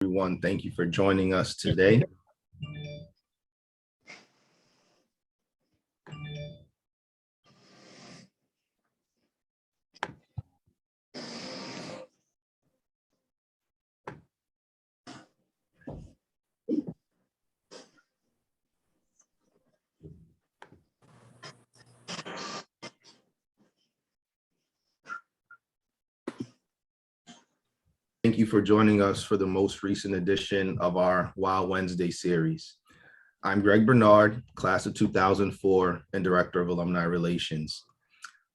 Everyone, thank you for joining us today. Thank you for joining us for the most recent edition of our Wild Wednesday series. I'm Greg Bernard, class of 2004 and Director of Alumni Relations.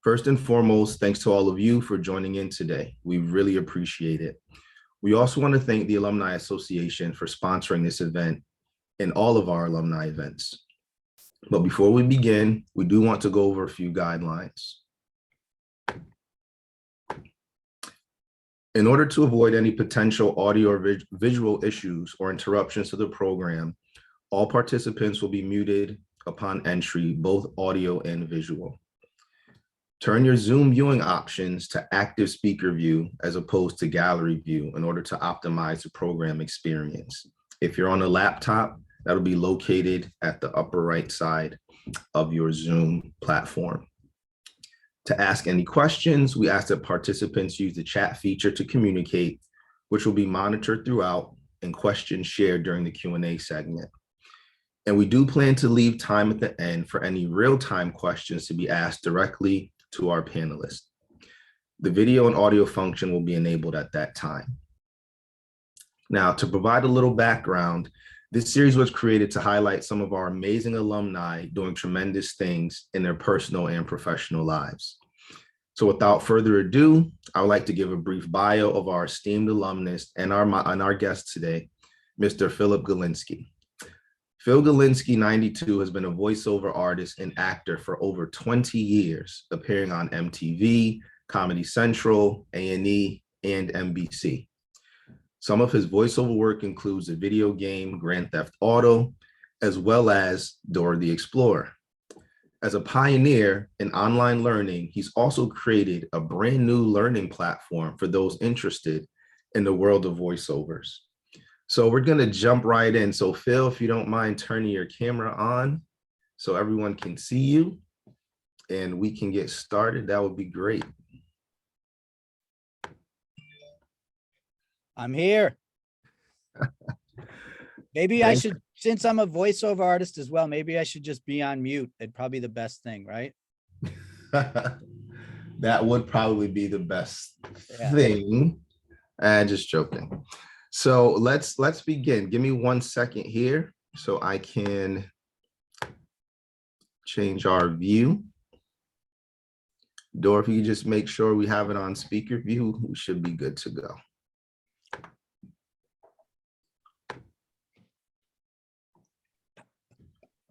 First and foremost, thanks to all of you for joining in today. We really appreciate it. We also want to thank the Alumni Association for sponsoring this event and all of our alumni events. But before we begin, we do want to go over a few guidelines. In order to avoid any potential audio or visual issues or interruptions to the program, all participants will be muted upon entry, both audio and visual. Turn your Zoom viewing options to active speaker view as opposed to gallery view in order to optimize the program experience. If you're on a laptop, that'll be located at the upper right side of your Zoom platform. To ask any questions, we ask that participants use the chat feature to communicate, which will be monitored throughout and questions shared during the Q&A segment. And we do plan to leave time at the end for any real-time questions to be asked directly to our panelists. The video and audio function will be enabled at that time. Now, to provide a little background, this series was created to highlight some of our amazing alumni doing tremendous things in their personal and professional lives. So without further ado, I would like to give a brief bio of our esteemed alumnus and our guest today, Mr. Philip Galinsky. Phil Galinsky, 92, has been a voiceover artist and actor for over 20 years, appearing on MTV, Comedy Central, A&E, and NBC. Some of his voiceover work includes the video game Grand Theft Auto, as well as Dora the Explorer. As a pioneer in online learning, he's also created a brand new learning platform for those interested in the world of voiceovers. So we're gonna jump right in. So Phil, if you don't mind turning your camera on so everyone can see you and we can get started, that would be great. I'm here. Maybe I should, since I'm a voiceover artist as well, maybe I should just be on mute. It'd probably be the best thing, right? That would probably be the best thing. Just joking. So let's begin. Give me 1 second here so I can change our view. Dora, if you just make sure we have it on speaker view, we should be good to go.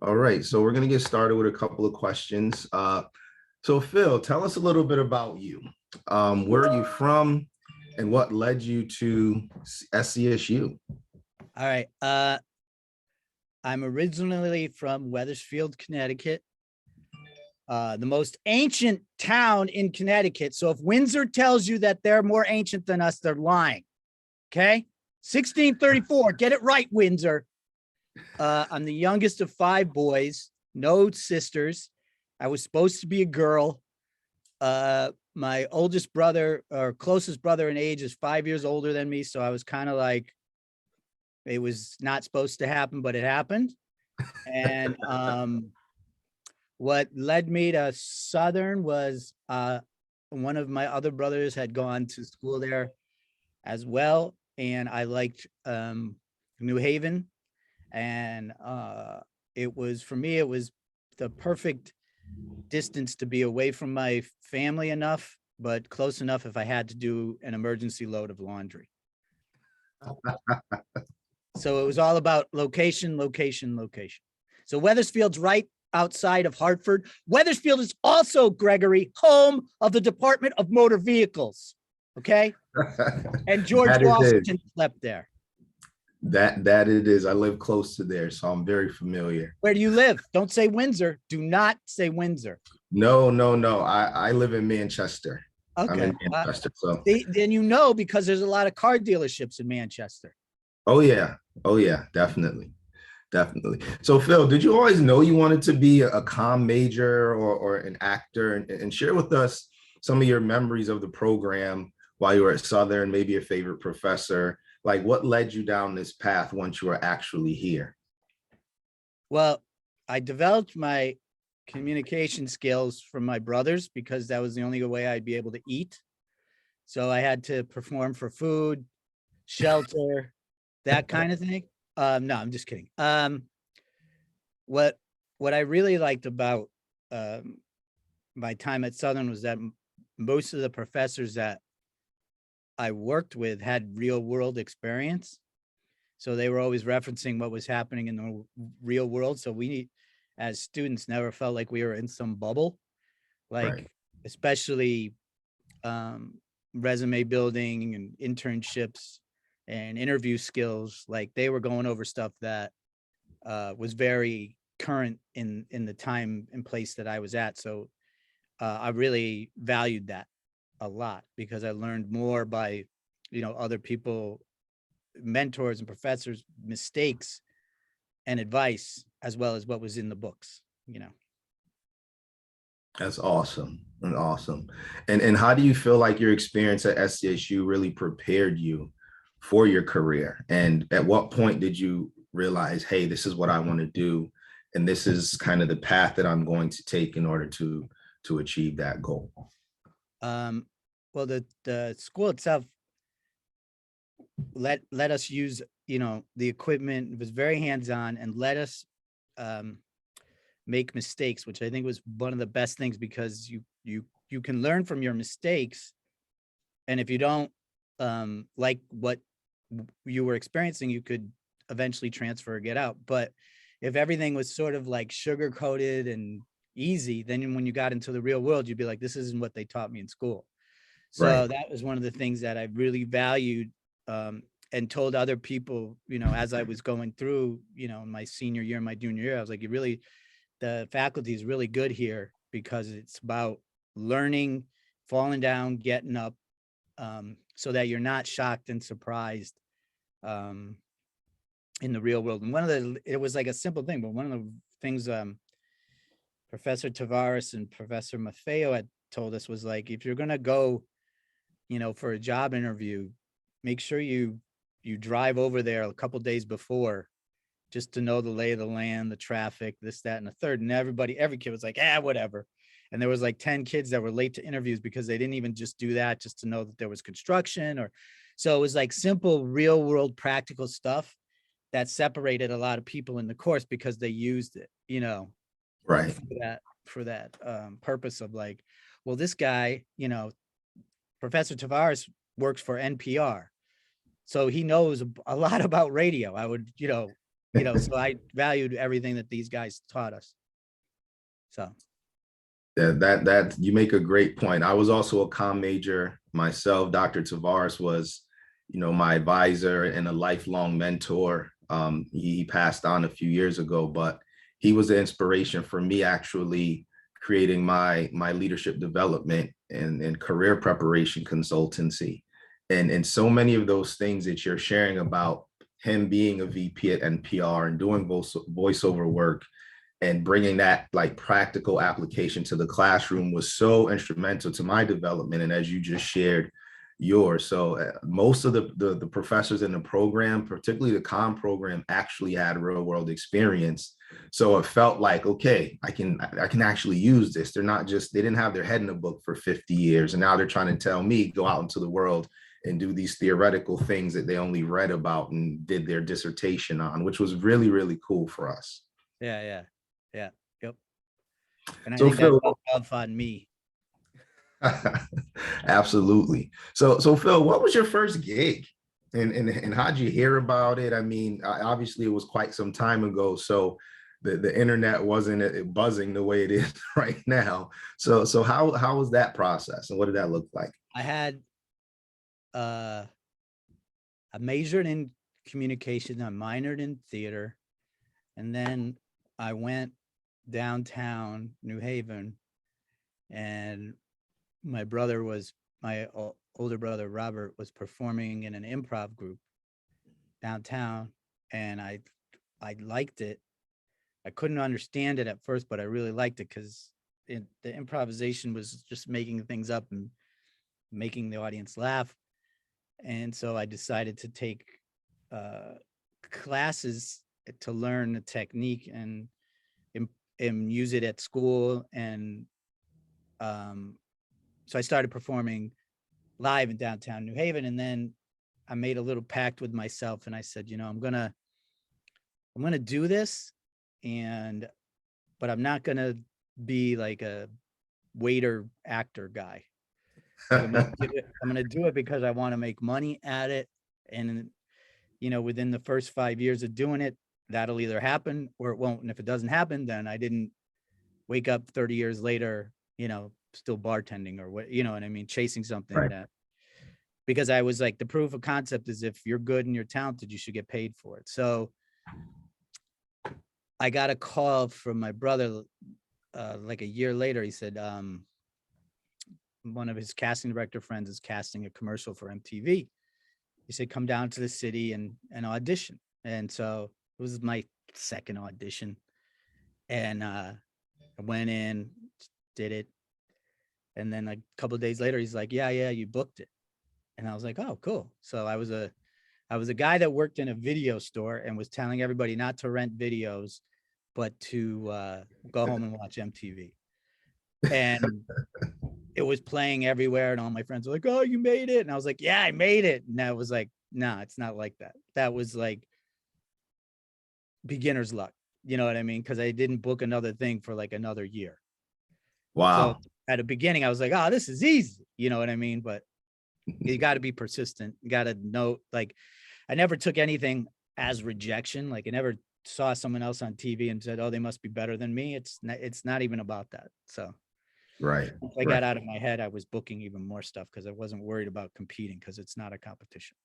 All right, so we're going to get started with a couple of questions. So Phil, tell us a little bit about you. Where are you from and what led you to SCSU? All right. I'm originally from Wethersfield, Connecticut, the most ancient town in Connecticut. So if Windsor tells you that they're more ancient than us, they're lying. Okay. 1634. Get it right, Windsor. I'm the youngest of 5 boys, no sisters. I was supposed to be a girl. My oldest brother, or closest brother in age, is 5 years older than me. So I was kind of like, it was not supposed to happen, but it happened. And what led me to Southern was one of my other brothers had gone to school there as well. And I liked New Haven. And it was, for me, it was the perfect distance to be away from my family enough, but close enough if I had to do an emergency load of laundry. So it was all about location, location, location. So Wethersfield's right outside of Hartford. Wethersfield is also, Gregory, home of the Department of Motor Vehicles. Okay. And George Washington slept there. That it is. I live close to there, so I'm very familiar. Where do you live? Don't say Windsor. Do not say Windsor. No. I live in Manchester. Okay. I'm in Manchester, so then you know, because there's a lot of car dealerships in Manchester. Oh yeah. Oh yeah, definitely. Definitely. So Phil, did you always know you wanted to be a comm major or an actor, and share with us some of your memories of the program while you were at Southern, maybe a favorite professor? Like what led you down this path once you were actually here? Well, I developed my communication skills from my brothers because that was the only way I'd be able to eat. So I had to perform for food, shelter, that kind of thing. No, I'm just kidding. What what I really liked about um, my time at Southern was that most of the professors that I worked with had real world experience. So they were always referencing what was happening in the real world. So we, as students, never felt like we were in some bubble, Right. like especially um, resume building and internships and interview skills. Like they were going over stuff that was very current in the time and place that I was at. So I really valued that a lot because I learned more by, other people, mentors and professors, mistakes and advice, as well as what was in the books. That's awesome. And awesome. And how do you feel like your experience at SCSU really prepared you for your career? And at what point did you realize, hey, this is what I want to do, and this is kind of the path that I'm going to take in order to achieve that goal? Um, well, the school itself let us use, the equipment. It was very hands-on and let us um, make mistakes, which I think was one of the best things because you can learn from your mistakes. And if you don't like what you were experiencing, you could eventually transfer or get out. But if everything was sort of like sugar coated and easy, then when you got into the real world, you'd be like, this isn't what they taught me in school. Right. So that was one of the things that I really valued, and told other people, as I was going through, my senior year, my junior year, I was like, the faculty is really good here because it's about learning, falling down, getting up, so that you're not shocked and surprised um, in the real world. And it was like a simple thing, but one of the things Professor Tavares and Professor Maffeo had told us was like, if you're going to go, for a job interview, make sure you drive over there a couple days before just to know the lay of the land, the traffic, this, that, and the third. And every kid was like, whatever. And there was like 10 kids that were late to interviews because they didn't even just do that just to know that there was construction or so it was like simple, real world, practical stuff that separated a lot of people in the course because they used it, Right. for that purpose of like, well, this guy, Professor Tavares works for NPR. So he knows a lot about radio. I would, so I valued everything that these guys taught us. So That you make a great point. I was also a comm major myself. Dr. Tavares was, my advisor and a lifelong mentor. He passed on a few years ago, but he was the inspiration for me actually creating my leadership development and career preparation consultancy. And so many of those things that you're sharing about him being a VP at NPR and doing voiceover work and bringing that like practical application to the classroom was so instrumental to my development. And as you just shared yours, so most of the professors in the program, particularly the comm program, actually had real world experience. So it felt like, okay, I can actually use this. They didn't have their head in a book for 50 years, and now they're trying to tell me go out into the world and do these theoretical things that they only read about and did their dissertation on, which was really, really cool for us. yeah. Yeah. Yep. And I So think that Phil, rubs off on me. absolutely. So Phil, what was your first gig, and how'd you hear about it? I mean, obviously it was quite some time ago, so the internet wasn't buzzing the way it is right now. So how was that process, and what did that look like? I had uh I majored in communication, I minored in theater, and then I went downtown New Haven and my older brother Robert was performing in an improv group downtown, and I liked it. I couldn't understand it at first, but I really liked it because the improvisation was just making things up and making the audience laugh. And so I decided to take classes to learn the technique and use it at school. And so I started performing live in downtown New Haven. And then I made a little pact with myself, and I said, I'm gonna do this, but I'm not gonna be like a waiter actor guy. Like I'm gonna do it because I want to make money at it. And within the first 5 years of doing it, that'll either happen or it won't. And if it doesn't happen, then I didn't wake up 30 years later, still bartending or what, you know what I mean, chasing something Right. that, because I was like, the proof of concept is if you're good and you're talented, you should get paid for it. So I got a call from my brother like a year later. He said, one of his casting director friends is casting a commercial for MTV. He said, come down to the city and audition. And so it was my second audition. And I went in, did it. And then a couple of days later, he's like, yeah, you booked it. And I was like, oh, cool. So I was a guy that worked in a video store and was telling everybody not to rent videos, but to go home and watch MTV. And it was playing everywhere. And all my friends were like, oh, you made it. And I was like, yeah, I made it. And I was like, nah, it's not like that. That was like beginner's luck. You know what I mean? Because I didn't book another thing for like another year. Wow. So at the beginning, I was like, oh, this is easy. You know what I mean? But you got to be persistent. You got to know, like, I never took anything as rejection. Like I never saw someone else on TV and said, oh, they must be better than me. It's not even about that. So Right. once I got out of my head, I was booking even more stuff because I wasn't worried about competing, because it's not a competition.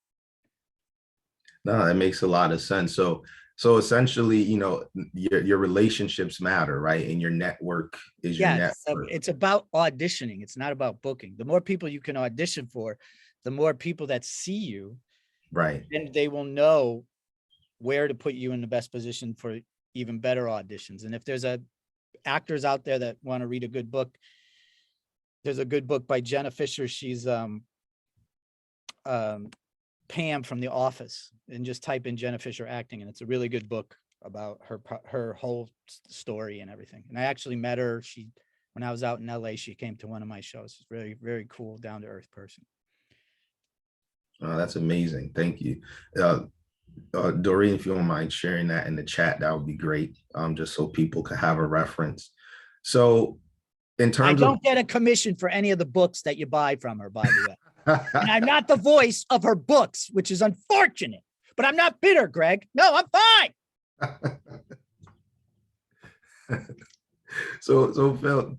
No, that makes a lot of sense. So essentially, your relationships matter, right? And your network is your network. It's about auditioning. It's not about booking. The more people you can audition for, the more people that see you, right? And they will know where to put you in the best position for even better auditions. And if there's actors out there that want to read a good book, there's a good book by Jenna Fisher. She's Pam from The Office, and just type in Jenna Fisher acting, and it's a really good book about her whole story and everything. And I actually met her. When I was out in LA, she came to one of my shows. She's very, very cool, down to earth person. Oh, that's amazing. Thank you. Doreen, if you don't mind sharing that in the chat, that would be great. Just so people can have a reference. So in terms I don't get a commission for any of the books that you buy from her, by the way. And I'm not the voice of her books, which is unfortunate, but I'm not bitter, Greg. No, I'm fine. So Phil,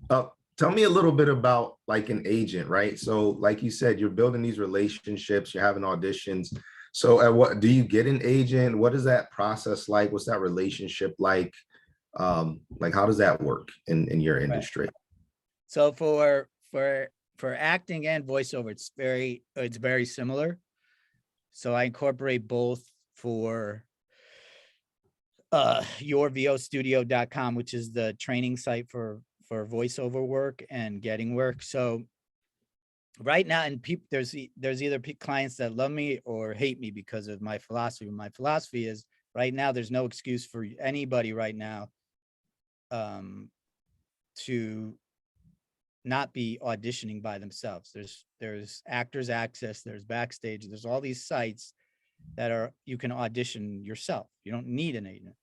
tell me a little bit about like an agent, right? So like you said, you're building these relationships, you're having auditions. So what do you get an agent? What is that process like? What's that relationship like? Like how does that work in your industry? Right. So for acting and voiceover, it's very similar. So I incorporate both for yourvostudio.com, which is the training site for voiceover work and getting work. So right now, and there's either clients that love me or hate me because of my philosophy. My philosophy is right now, there's no excuse for anybody right now to not be auditioning by themselves. There's Actors Access, there's Backstage, there's all these sites that you can audition yourself. You don't need an agent.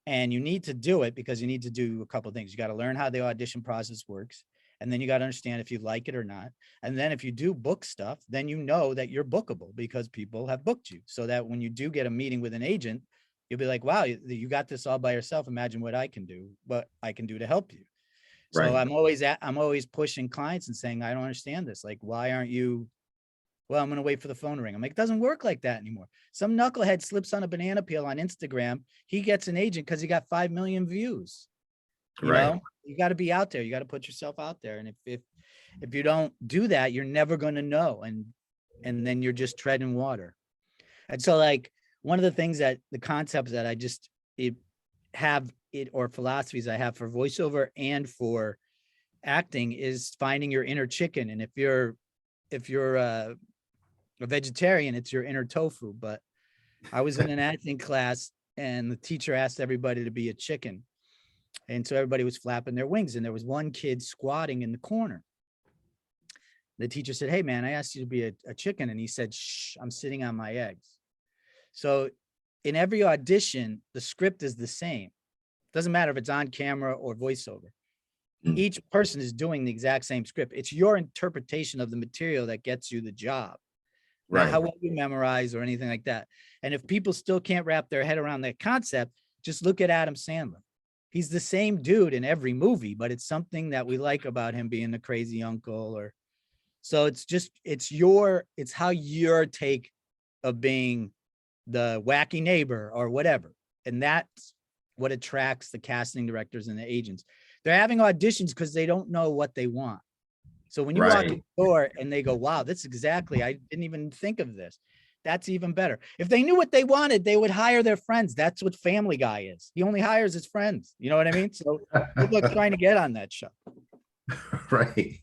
And you need to do it because you need to do a couple of things. You got to learn how the audition process works. And then you got to understand if you like it or not. And then if you do book stuff, then you know that you're bookable because people have booked you. So that when you do get a meeting with an agent, you'll be like, wow, you got this all by yourself. Imagine what I can do to help you. So Right. I'm always pushing clients and saying, I don't understand this. Like, why aren't you? Well, I'm going to wait for the phone to ring. I'm like, it doesn't work like that anymore. Some knucklehead slips on a banana peel on Instagram. He gets an agent because he got 5 million views. You know, you got to be out there. You got to put yourself out there. And if you don't do that, you're never going to know. And then you're just treading water. And so like one of the things that the concepts that I just have it, or philosophies I have for voiceover and for acting, is finding your inner chicken. And if you're a vegetarian, it's your inner tofu. But I was in an acting class and the teacher asked everybody to be a chicken. And so everybody was flapping their wings, and there was one kid squatting in the corner. The teacher said, "Hey man, I asked you to be a chicken." And he said, "Shh, I'm sitting on my eggs." So in every audition, the script is the same. Doesn't matter if it's on camera or voiceover. Mm. Each person is doing the exact same script. It's your interpretation of the material that gets you the job, not Right. how well you memorize or anything like that. And if people still can't wrap their head around that concept, just look at Adam Sandler. He's the same dude in every movie, but it's something that we like about him being the crazy uncle. Or so it's how your take of being the wacky neighbor or whatever. And that's what attracts the casting directors and the agents. They're having auditions because they don't know what they want. So when you walk in Right. the door and they go, "Wow, that's exactly, I didn't even think of this." That's even better. If they knew what they wanted, they would hire their friends. That's what Family Guy is. He only hires his friends. You know what I mean? So good luck trying to get on that show. Right.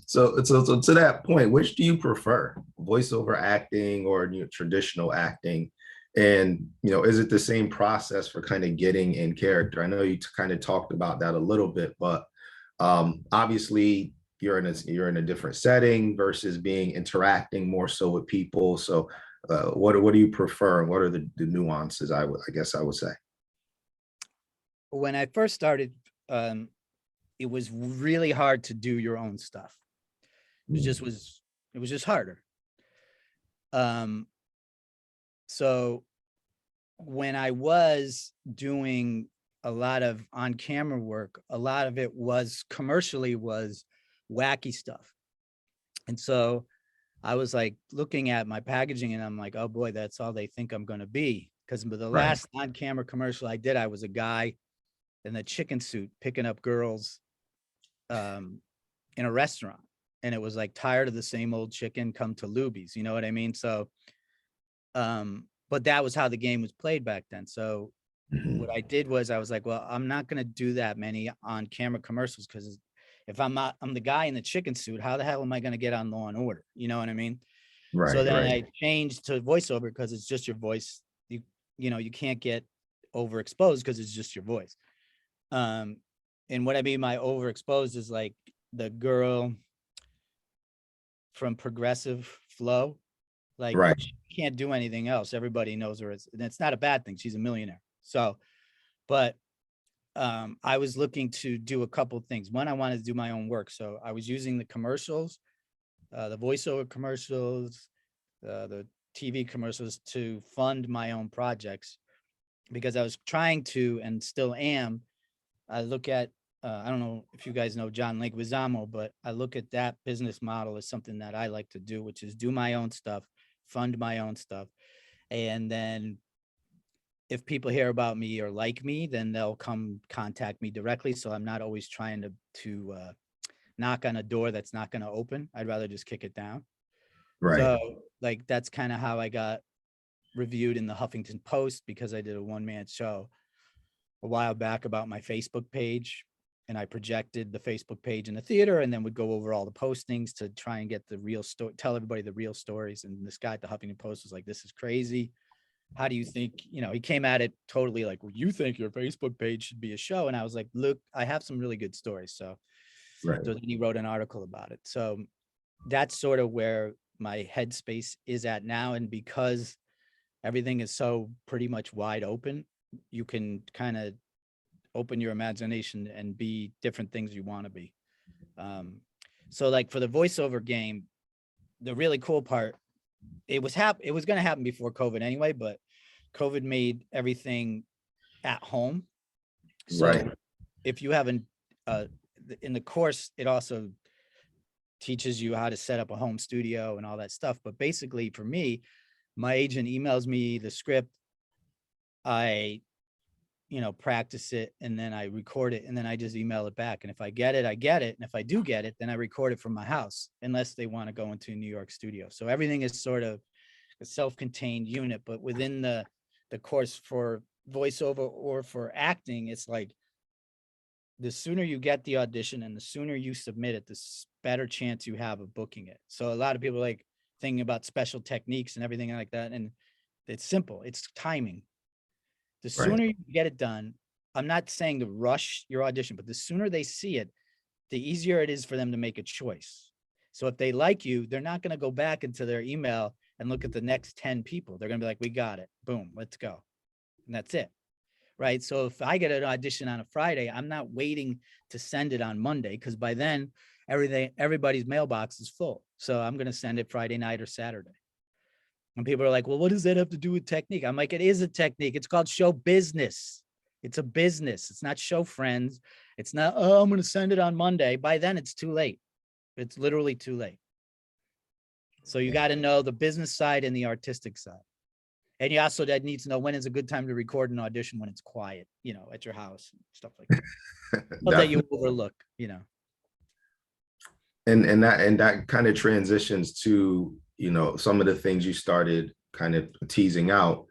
So to that point, which do you prefer, voiceover acting or traditional acting? And is it the same process for kind of getting in character? I know you kind of talked about that a little bit, but obviously you're in a different setting versus being interacting more so with people. So what do you prefer, and what are the nuances? I guess I would say. When I first started, it was really hard to do your own stuff. It was just harder. So when I was doing a lot of on-camera work, a lot of it was commercially was wacky stuff. And so I was like looking at my packaging and I'm like, oh boy, that's all they think I'm going to be. Because the Right. last on-camera commercial I did, I was a guy in a chicken suit picking up girls in a restaurant. And it was like, tired of the same old chicken, come to Luby's, you know what I mean? So, but that was how the game was played back then. So Mhm. what I did was I was like, well, I'm not going to do that many on camera commercials, because if I'm the guy in the chicken suit, how the hell am I going to get on Law and Order? You know what I mean? So Right. then Right. I changed to voiceover because it's just your voice. You can't get overexposed because it's just your voice. And what I mean by overexposed is like the girl from Progressive Flow, like Right. she can't do anything else. Everybody knows her as, and it's not a bad thing. She's a millionaire. So, but I was looking to do a couple things. One, I wanted to do my own work. So I was using the commercials, the voiceover commercials, the TV commercials to fund my own projects, because I was trying to, and still am. I look at, I don't know if you guys know John Leguizamo, but I look at that business model as something that I like to do, which is do my own stuff, fund my own stuff. And then if people hear about me or like me, then they'll come contact me directly. So I'm not always trying to knock on a door that's not going to open. I'd rather just kick it down. Right. So like, that's kind of how I got reviewed in the Huffington Post, because I did a one-man show a while back about my Facebook page, and I projected the Facebook page in the theater and then would go over all the postings to try and get the real story, tell everybody the real stories. And this guy at the Huffington Post was like, "This is crazy. How do you think," he came at it totally like, "Well, you think your Facebook page should be a show?" And I was like, "Look, I have some really good stories." So Right. then he wrote an article about it. So that's sort of where my headspace is at now. And because everything is so pretty much wide open, you can kind of open your imagination and be different things you want to be. So like for the voiceover game, the really cool part, it was going to happen before COVID anyway, but COVID made everything at home. So Right. if you haven't, in the course, it also teaches you how to set up a home studio and all that stuff. But basically for me, my agent emails me the script. I practice it, and then I record it, and then I just email it back. And if I get it, I get it. And if I do get it, then I record it from my house, unless they want to go into a New York studio. So everything is sort of a self-contained unit, but within the course for voiceover or for acting, it's like the sooner you get the audition and the sooner you submit it, the better chance you have of booking it. So a lot of people are like thinking about special techniques and everything like that. And it's simple. It's timing. The Right. sooner you get it done, I'm not saying to rush your audition, but the sooner they see it, the easier it is for them to make a choice. So if they like you, they're not going to go back into their email and look at the next 10 people. They're going to be like, we got it. Boom, let's go. And that's it. Right. So if I get an audition on a Friday, I'm not waiting to send it on Monday, because by then everybody's mailbox is full. So I'm going to send it Friday night or Saturday. And people are like, well, what does that have to do with technique? I'm like, it is a technique. It's called show business. It's a business. It's not show friends. It's not, oh, I'm going to send it on Monday. By then it's too late. It's literally too late. So you got to know the business side and the artistic side. And you also that needs to know when is a good time to record an audition, when it's quiet, at your house and stuff like that. Stuff that you overlook, And that kind of transitions to, some of the things you started kind of teasing out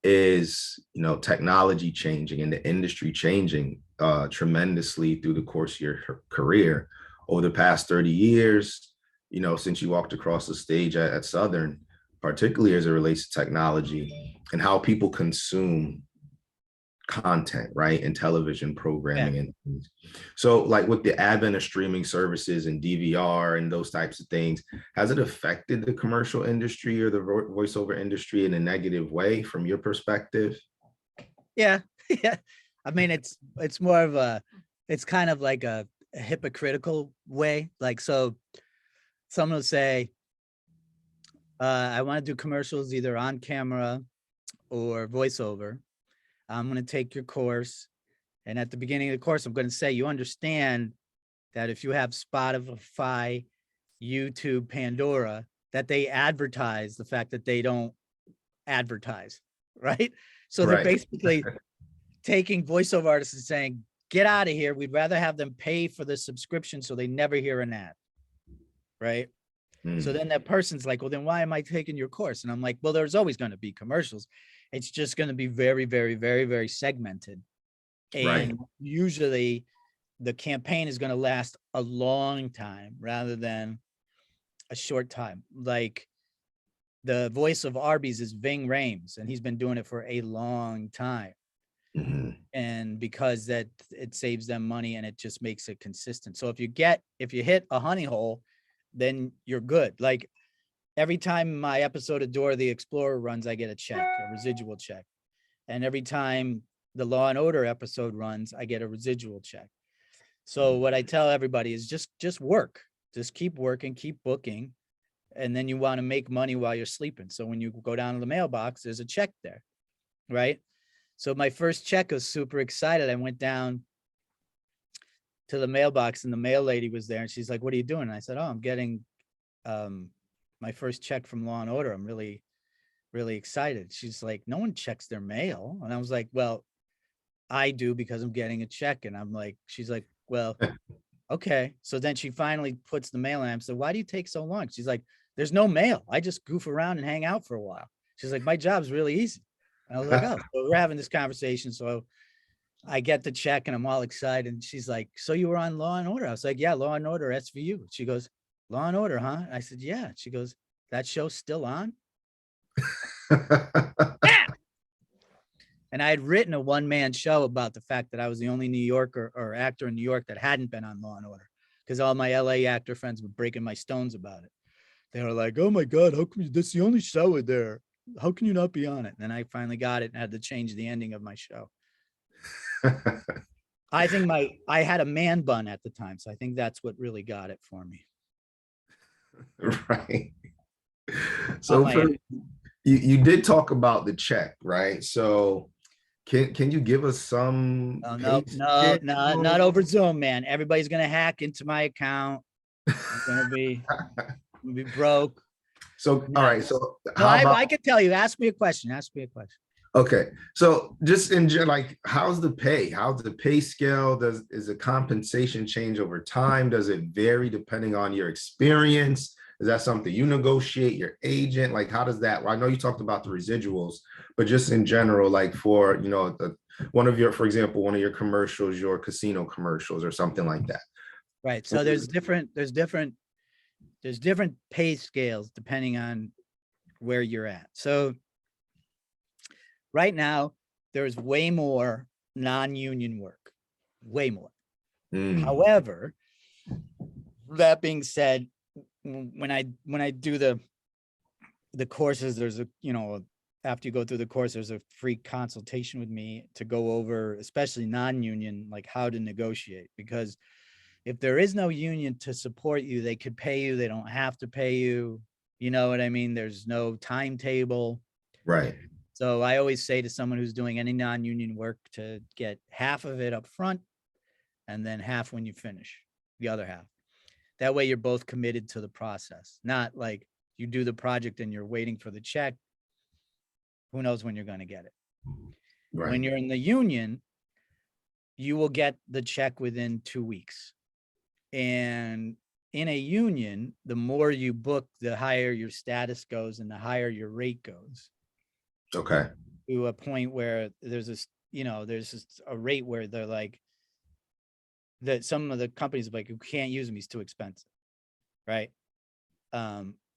is, technology changing and the industry changing tremendously through the course of your career over the past 30 years, since you walked across the stage at Southern, particularly as it relates to technology and how people consume content, right? And television programming. Yeah. And things. So like with the advent of streaming services and DVR and those types of things, has it affected the commercial industry or the voiceover industry in a negative way from your perspective? Yeah. Yeah. I mean, it's more of it's kind of like a hypocritical way. Like, so someone will say, I want to do commercials either on camera or voiceover. I'm going to take your course. And at the beginning of the course, I'm going to say, you understand that if you have Spotify, YouTube, Pandora, that they advertise the fact that they don't advertise, right? So they're basically taking voiceover artists and saying, get out of here. We'd rather have them pay for the subscription so they never hear an ad, right? So then that person's like, well, then why am I taking your course? And I'm like, well, there's always going to be commercials. It's just going to be very, very, very, very segmented. And usually the campaign is going to last a long time rather than a short time. Like the voice of Arby's is Ving Rhames, and he's been doing it for a long time. And because that it saves them money and it just makes it consistent. So if you hit a honey hole, then you're good. Like every time my episode of Dora the Explorer runs, I get a check, a residual check. And every time the Law and Order episode runs, I get a residual check. So what I tell everybody is just work, just keep working, keep booking. And then you want to make money while you're sleeping. So when you go down to the mailbox, there's a check there, right? So my first check, I was super excited. I went down to the mailbox and the mail lady was there and she's like, what are you doing? And I said, oh, I'm getting my first check from Law and Order. I'm really, really excited. She's like, no one checks their mail. And I was like, well, I do because I'm getting a check. And I'm like, she's like, well, okay. So then she finally puts the mail in. I said, why do you take so long? She's like, there's no mail. I just goof around and hang out for a while. She's like, my job's really easy. And I was like, oh, so we're having this conversation. So I get the check and I'm all excited. And she's like, so you were on Law and Order? I was like, yeah, Law and Order, SVU. She goes, Law and Order, huh? I said, yeah. She goes, that show's still on? Yeah. And I had written a one-man show about the fact that I was the only New Yorker or actor in New York that hadn't been on Law and Order, because all my LA actor friends were breaking my stones about it. They were like, oh my God, how come that's the only show there? How can you not be on it? And then I finally got it and had to change the ending of my show. I think I had a man bun at the time. So I think that's what really got it for me. Right. So you did talk about the check, right? So can you give us some? Oh, no, not over Zoom, man. Everybody's going to hack into my account. I'm going to be broke. So, all right. So no, I can tell you, ask me a question. Okay. So just in general, like, how's the pay? How's the pay scale? Is the compensation change over time? Does it vary depending on your experience? Is that something you negotiate, your agent? Like, how does that, well, I know you talked about the residuals, but just in general, like for, one of your, for example, one of your commercials, your casino commercials or something like that. Right. So there's different pay scales depending on where you're at. So right now there's way more non-union work, way more. However, that being said, when I do the courses, there's after you go through the course, there's a free consultation with me to go over, especially non-union, like how to negotiate. Because if there is no union to support you, they could pay you, they don't have to pay you. You know what I mean? There's no timetable. Right. So I always say to someone who's doing any non-union work to get half of it up front and then half when you finish, the other half. That way you're both committed to the process, not like you do the project and you're waiting for the check. Who knows when you're going to get it? Right. When you're in the union, you will get the check within 2 weeks. And in a union, the more you book, the higher your status goes and the higher your rate goes. Okay. To a point where there's a rate where they're like, that some of the companies are like, you can't use him, he's too expensive. Right.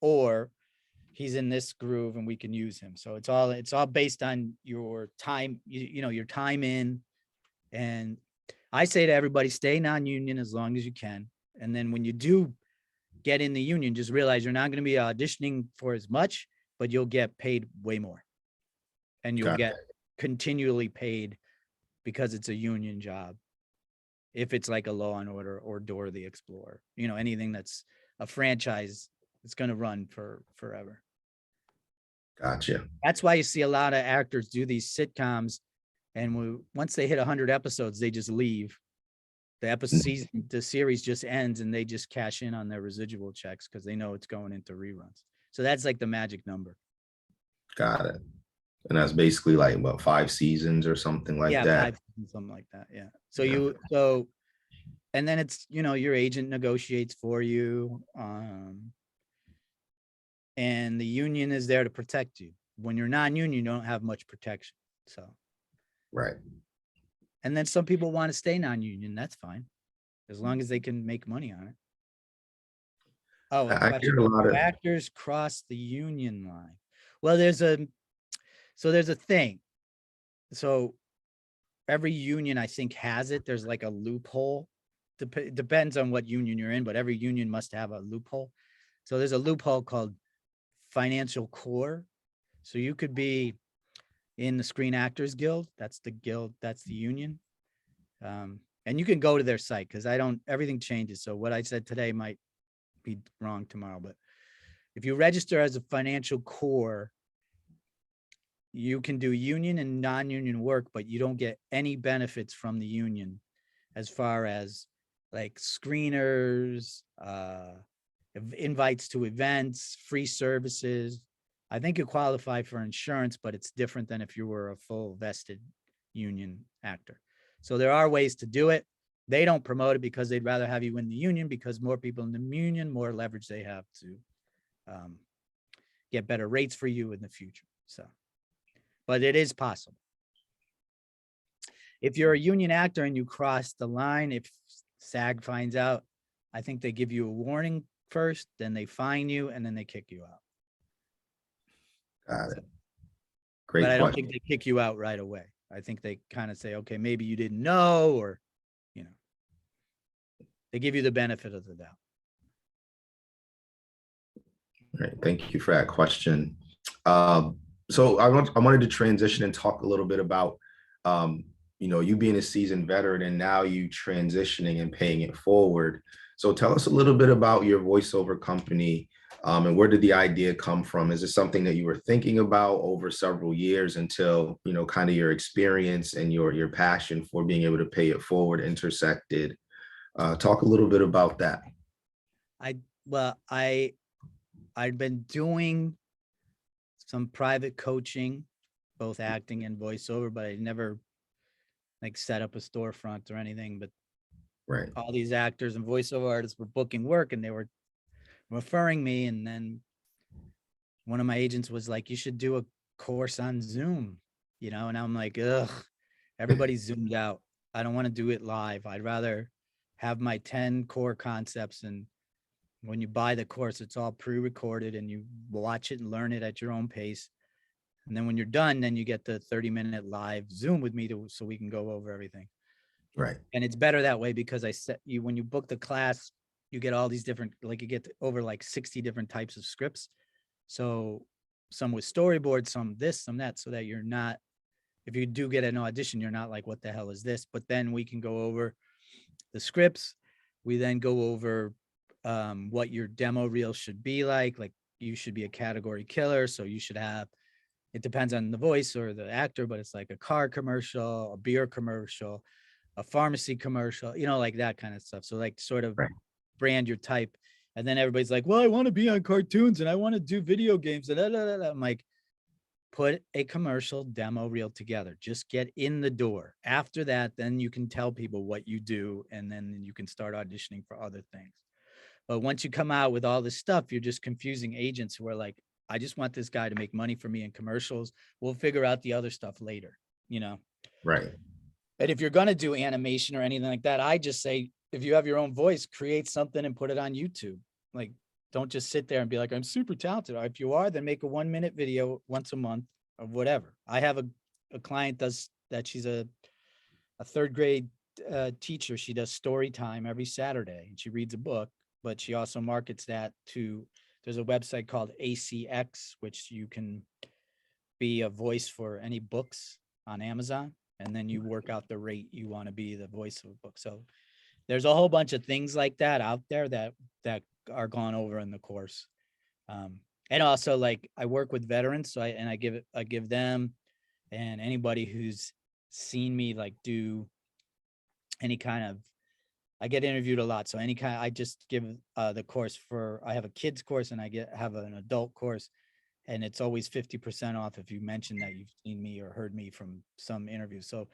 Or he's in this groove and we can use him. So it's all based on your time, your time in. And I say to everybody, stay non-union as long as you can. And then when you do get in the union, just realize you're not going to be auditioning for as much, but you'll get paid way more. And you'll get continually paid because it's a union job. If it's like a Law and Order or Dora the Explorer, anything that's a franchise, it's going to run for forever. Gotcha. That's why you see a lot of actors do these sitcoms, and once they hit 100 episodes, they just leave. The series just ends, and they just cash in on their residual checks because they know it's going into reruns. So that's like the magic number. Got it. And that's basically like what, 5 seasons or something like that. 5 seasons, something like that. Yeah. So and then it's, your agent negotiates for you. And the union is there to protect you. When you're non-union, you don't have much protection. So. Right. And then some people want to stay non-union. That's fine, as long as they can make money on it. Oh, I hear a lot of actors cross the union line. Well, there's a thing. So every union, I think, has it. There's like a loophole. Depends on what union you're in, but every union must have a loophole. So there's a loophole called financial core. So you could be in the Screen Actors Guild. That's the guild. That's the union. And you can go to their site because everything changes. So what I said today might be wrong tomorrow, but if you register as a financial core, you can do union and non-union work, but you don't get any benefits from the union as far as like screeners, invites to events, free services. I think you qualify for insurance, but it's different than if you were a full vested union actor. So there are ways to do it. They don't promote it because they'd rather have you in the union, because more people in the union, more leverage they have to get better rates for you in the future. So, but it is possible. If you're a union actor and you cross the line, if SAG finds out, I think they give you a warning first, then they fine you, and then they kick you out. Got it. Great. But I don't think they kick you out right away. I think they kind of say, okay, maybe you didn't know, or, they give you the benefit of the doubt. All right. Thank you for that question. So I wanted to transition and talk a little bit about, you being a seasoned veteran and now you transitioning and paying it forward. So tell us a little bit about your voiceover company, and where did the idea come from? Is it something that you were thinking about over several years until, kind of your experience and your passion for being able to pay it forward intersected? Talk a little bit about that. I'd been doing some private coaching, both acting and voiceover, but I never like set up a storefront or anything. But right, all these actors and voiceover artists were booking work, and they were referring me. And then one of my agents was like, you should do a course on Zoom, and I'm like, ugh, everybody's zoomed out. I don't want to do it live. I'd rather have my 10 core concepts. And when you buy the course, it's all pre-recorded and you watch it and learn it at your own pace. And then when you're done, then you get the 30-minute live Zoom with me so we can go over everything. Right. And it's better that way because when you book the class, you get all these different, like you get over like 60 different types of scripts. So some with storyboards, some this, some that, so that you're not, if you do get an audition, you're not like, what the hell is this? But then we can go over the scripts. We then go over what your demo reel should be like you should be a category killer. So you should have, it depends on the voice or the actor, but it's like a car commercial, a beer commercial, a pharmacy commercial, like that kind of stuff. So like sort of brand your type. And then everybody's like, well, I want to be on cartoons and I want to do video games. And I'm like, put a commercial demo reel together. Just get in the door. After that, then you can tell people what you do. And then you can start auditioning for other things. But once you come out with all this stuff, you're just confusing agents who are like, I just want this guy to make money for me in commercials. We'll figure out the other stuff later, Right. And if you're going to do animation or anything like that, I just say, if you have your own voice, create something and put it on YouTube. Like, don't just sit there and be like, I'm super talented. If you are, then make a 1-minute video once a month or whatever. I have a client that she's a third grade teacher. She does story time every Saturday and she reads a book, but she also markets that to, there's a website called ACX, which you can be a voice for any books on Amazon. And then you work out the rate you want to be the voice of a book. So there's a whole bunch of things like that out there that are gone over in the course. And also, like, I work with veterans, so I give them and anybody who's seen me like do any kind of, I get interviewed a lot. So I just give the course I have a kids course and I have an adult course, and it's always 50% off if you mention that you've seen me or heard me from some interview. So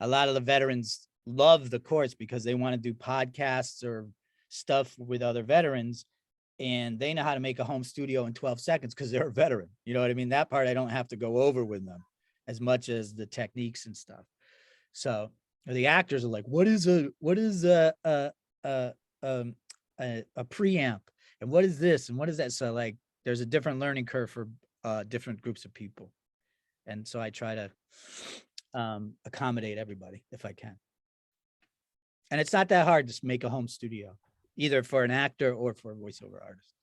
a lot of the veterans love the course because they want to do podcasts or stuff with other veterans, and they know how to make a home studio in 12 seconds because they're a veteran. You know what I mean? That part I don't have to go over with them as much as the techniques and stuff. So the actors are like, what is a preamp, and what is this, and what is that? So like, there's a different learning curve for different groups of people, and so I try to accommodate everybody if I can. And it's not that hard to make a home studio, either for an actor or for a voiceover artist,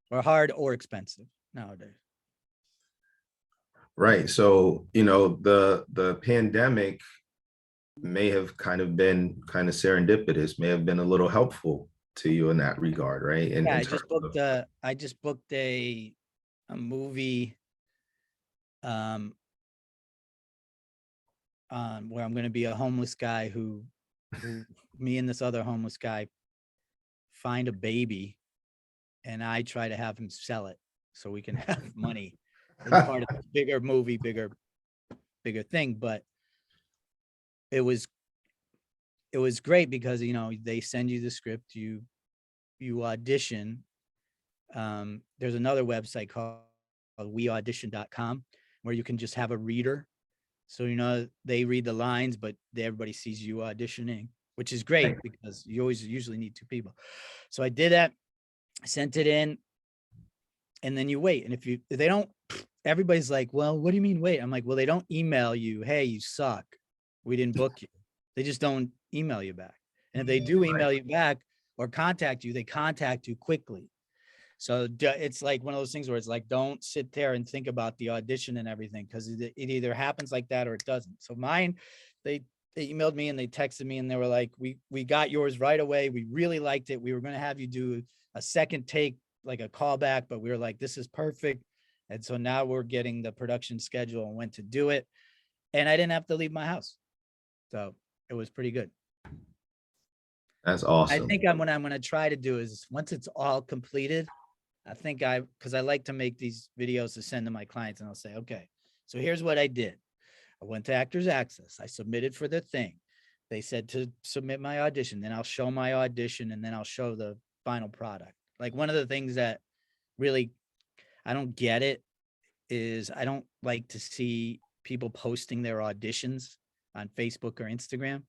or hard or expensive nowadays. Right. So, the pandemic may have been serendipitous, may have been a little helpful to you in that regard, right? And Yeah, I just booked a movie where I'm going to be a homeless guy who me and this other homeless guy find a baby, and I try to have him sell it so we can have money. It's part of the bigger movie, bigger thing. But it was great because they send you the script, you audition. There's another website called weaudition.com where you can just have a reader. So, they read the lines, but everybody sees you auditioning, which is great because you usually need 2 people. So I did that, sent it in, and then you wait. And if they don't, everybody's like, well, what do you mean wait? I'm like, well, they don't email you, hey, you suck, we didn't book you. They just don't email you back. And if they do email you back or contact you, they contact you quickly. So it's like one of those things where it's like, don't sit there and think about the audition and everything, because it either happens like that or it doesn't. So mine, they emailed me and they texted me and they were like, we got yours right away. We really liked it. We were going to have you do a second take, like a callback, but we were like, this is perfect. And so now we're getting the production schedule and when to do it. And I didn't have to leave my house. So it was pretty good. That's awesome. I think what I'm going to try to do is once it's all completed, because I like to make these videos to send to my clients, and I'll say, okay, so here's what I did. I went to Actors Access. I submitted for the thing. They said to submit my audition. Then I'll show my audition, and then I'll show the final product. Like one of the things that really, I don't get it is I don't like to see people posting their auditions on Facebook or Instagram.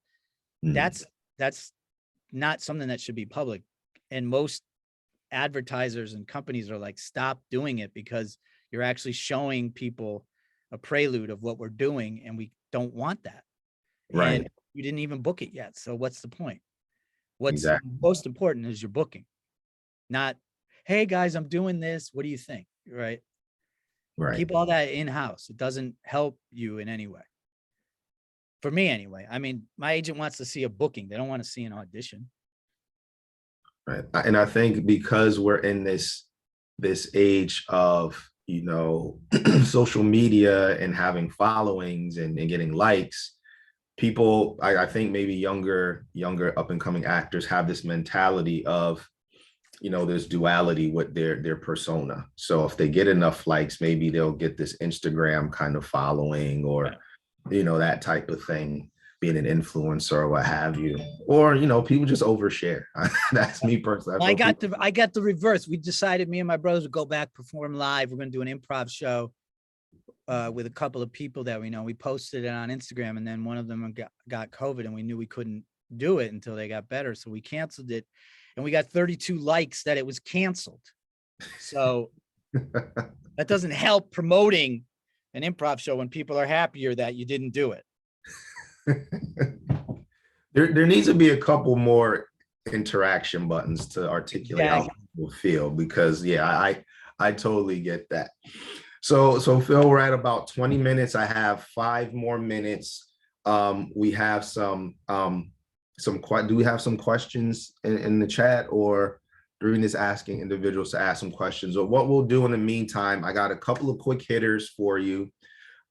Mm, That's not something that should be public. And most advertisers and companies are like, stop doing it because you're actually showing people a prelude of what we're doing, and we don't want that. And right. you didn't even book it yet. So what's the point? What's Exactly. most important is your booking, not, hey guys, I'm doing this. What do you think? Right. Right. Keep all that in-house. It doesn't help you in any way. For me, anyway. I mean, my agent wants to see a booking. They don't want to see an audition. Right. And I think because we're in this age of, social media and having followings and getting likes, people, I think maybe younger up and coming actors have this mentality of, there's duality with their persona. So if they get enough likes, maybe they'll get this Instagram kind of following, or, that type of thing, being an influencer or what have you. Or, people just overshare. That's me personally. Well, I got the reverse. We decided, me and my brothers would go back, perform live. We're going to do an improv show with a couple of people that we know. We posted it on Instagram, and then one of them got COVID, and we knew we couldn't do it until they got better. So we canceled it, and we got 32 likes that it was canceled. So that doesn't help promoting an improv show when people are happier that you didn't do it. there needs to be a couple more interaction buttons to articulate how people feel, because I totally get that. So Phil, we're at about 20 minutes. I have 5 more minutes. We have do we have some questions in the chat, or Doreen is asking individuals to ask some questions? Or what we'll do in the meantime, I got a couple of quick hitters for you.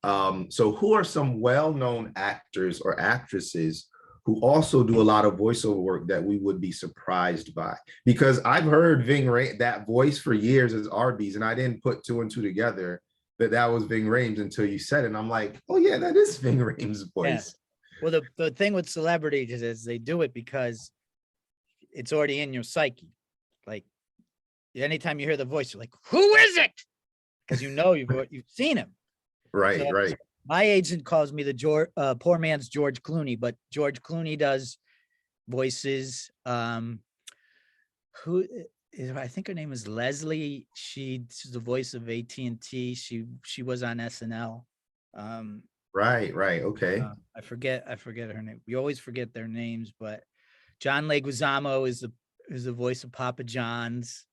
So who are some well-known actors or actresses who also do a lot of voiceover work that we would be surprised by? Because I've heard Ving Rhames, that voice, for years as Arby's, and I didn't put 2 and 2 together that was Ving Rhames until you said it. And I'm like, oh yeah, that is Ving Rhames' voice. Yeah. Well, the thing with celebrities is they do it because it's already in your psyche. Like anytime you hear the voice, you're like, who is it? Because you've seen him. Right, So, right. My agent calls me the poor man's George Clooney, but George Clooney does voices. Who is, I think her name is Leslie. She's the voice of AT&T. She was on SNL. Right. Okay. I forget her name. We always forget their names, but John Leguizamo is the voice of Papa John's.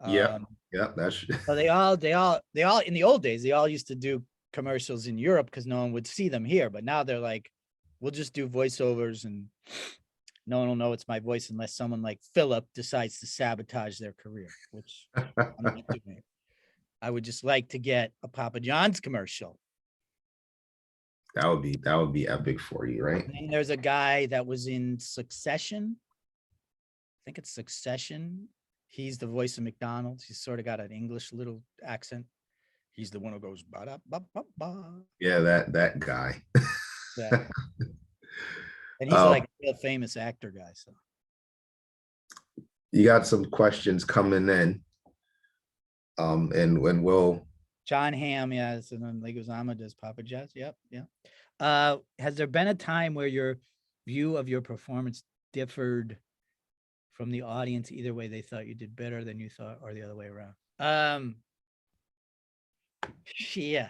Yeah. That's so they all in the old days, they all used to do commercials in Europe because no one would see them here. But now they're like, we'll just do voiceovers and no one will know it's my voice unless someone like Philip decides to sabotage their career, which I'm not doing. I would just like to get a Papa John's commercial. That would be epic for you, right? And there's a guy that was in Succession. I think it's Succession. He's the voice of McDonald's. He's sort of got an English little accent. He's the one who goes ba-da-ba-ba-ba. Yeah, that guy. Yeah. And he's like a real famous actor guy. So you got some questions coming in. And when we'll John Hamm, yes, and then Leguizamo does Papa Jazz. Yep, yeah. Has there been a time where your view of your performance differed from the audience? Either way, they thought you did better than you thought, or the other way around? Yeah.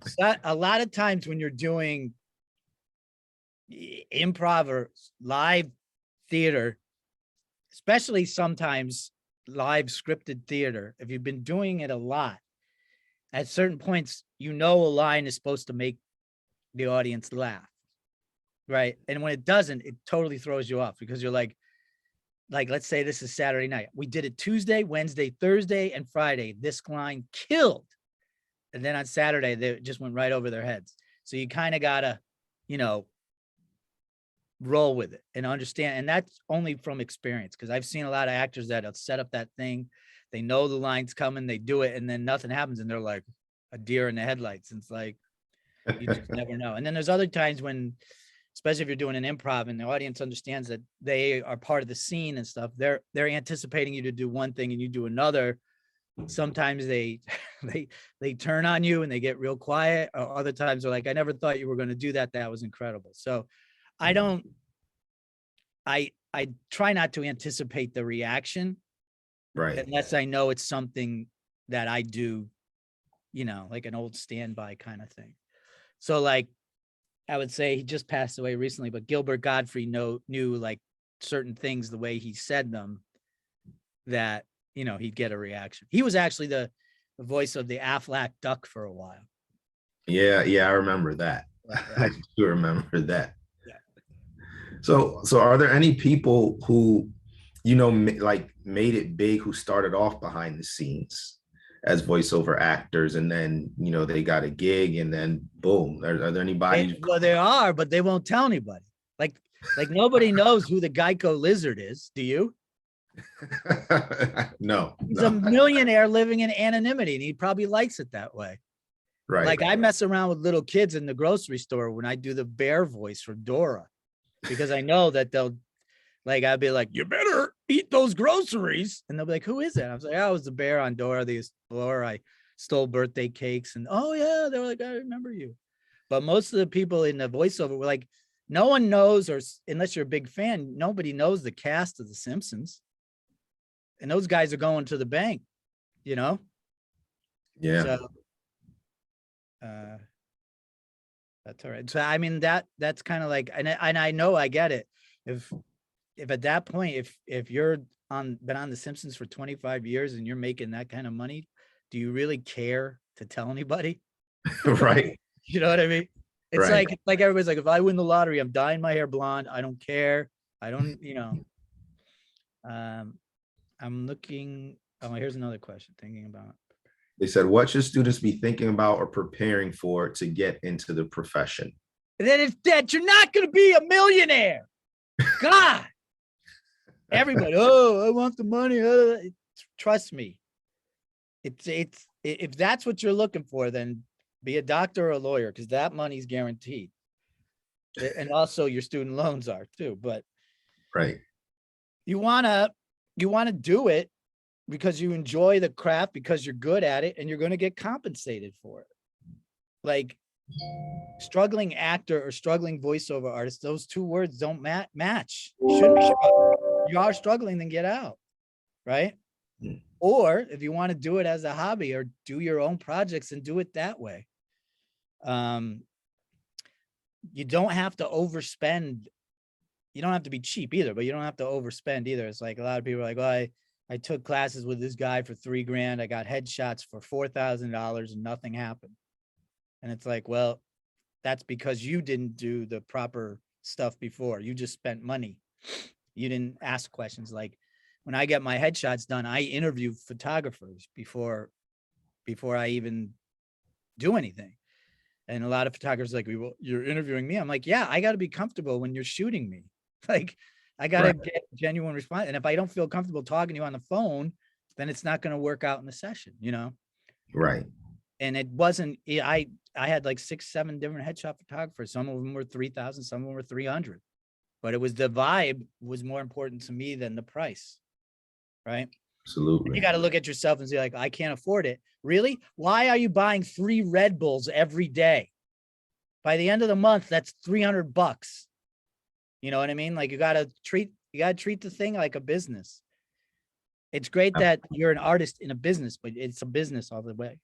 So a lot of times when you're doing improv or live theater, especially sometimes live scripted theater, if you've been doing it a lot, at certain points, a line is supposed to make the audience laugh, right? And when it doesn't, it totally throws you off because you're like, let's say this is Saturday night. We did it Tuesday, Wednesday, Thursday, and Friday. This line killed. And then on Saturday, they just went right over their heads. So you kind of got to, roll with it and understand. And that's only from experience, because I've seen a lot of actors that have set up that thing. They know the line's coming, they do it, and then nothing happens. And they're like a deer in the headlights. And it's like, you just never know. And then there's other times when especially if you're doing an improv and the audience understands that they are part of the scene and stuff, they're anticipating you to do one thing and you do another. Sometimes they they turn on you and they get real quiet, or other times they're like, I never thought you were going to do that. That was incredible. So I don't, I try not to anticipate the reaction Right. unless I know it's something that I do, like an old standby kind of thing. So like, I would say he just passed away recently, but Gilbert Godfrey knew like certain things, the way he said them, that, he'd get a reaction. He was actually the voice of the Aflac duck for a while. Yeah, I remember that. Yeah. I do remember that. Yeah. So are there any people who, like made it big, who started off behind the scenes as voiceover actors, and then, they got a gig, and then boom? Are there anybody? Well, there are, but they won't tell anybody. Like nobody knows who the Geico lizard is. Do you? No. He's a millionaire living in anonymity, and he probably likes it that way. Right. Like I mess around with little kids in the grocery store when I do the bear voice for Dora, because I know that they'll, like, I'll be like, you better eat those groceries. And they'll be like, who is that? I was like, I was the bear on Dora the Explorer. I stole birthday cakes. And oh yeah, they were like, I remember you. But most of the people in the voiceover were like, no one knows, or unless you're a big fan, nobody knows the cast of The Simpsons. And those guys are going to the bank, Yeah. So that's all right. So I mean, that's kind of like, and I know I get it. If at that point, if you're been on The Simpsons for 25 years and you're making that kind of money, do you really care to tell anybody? Right. You know what I mean? It's Right. like everybody's like, if I win the lottery, I'm dyeing my hair blonde. I don't care. I don't, I'm looking. Oh, here's another question. Thinking about. They said, what should students be thinking about or preparing for to get into the profession? That you're not going to be a millionaire. God. Everybody, oh, I want the money. Trust me. It's if that's what you're looking for, then be a doctor or a lawyer, because that money's guaranteed. And also your student loans are too. But right. You wanna do it because you enjoy the craft, because you're good at it, and you're going to get compensated for it. Like struggling actor or struggling voiceover artist, those two words don't match. You shouldn't be struggling. You are struggling, then get out, right? Mm. Or if you want to do it as a hobby or do your own projects and do it that way. You don't have to overspend. You don't have to be cheap either, but you don't have to overspend either. It's like a lot of people are like, well, I took classes with this guy for $3,000. I got headshots for $4,000 and nothing happened. And it's like, well, that's because you didn't do the proper stuff before. You just spent money. You didn't ask questions. Like when I get my headshots done, I interview photographers before I even do anything. And a lot of photographers are like, well, you're interviewing me. I'm like, yeah, I got to be comfortable when you're shooting me. Like I got to get genuine response. And if I don't feel comfortable talking to you on the phone, then it's not going to work out in the session, Right. And it wasn't, I had like 6-7 different headshot photographers. Some of them were 3,000, some of them were 300, but it was the vibe was more important to me than the price. Right. Absolutely. And you got to look at yourself and say like, I can't afford it. Really? Why are you buying 3 Red Bulls every day? By the end of the month, that's $300. You know what I mean? Like you got to treat the thing like a business. It's great that you're an artist in a business, but it's a business all the way,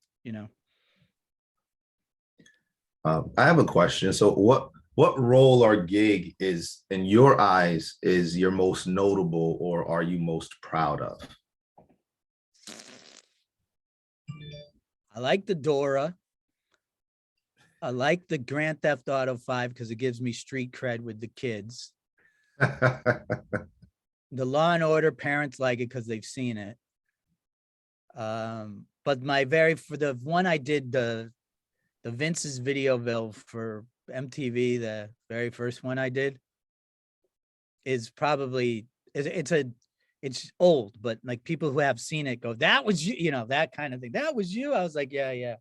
I have a question. So what role or gig is in your eyes is your most notable, or are you most proud of? I like the Dora. I like the Grand Theft Auto 5 because it gives me street cred with the kids. The Law and Order parents like it because they've seen it. But for the one I did, the Vince's Videoville for MTV, the very first one I did, is probably it's old, but like people who have seen it go, that was you, that kind of thing. That was you. I was like, yeah.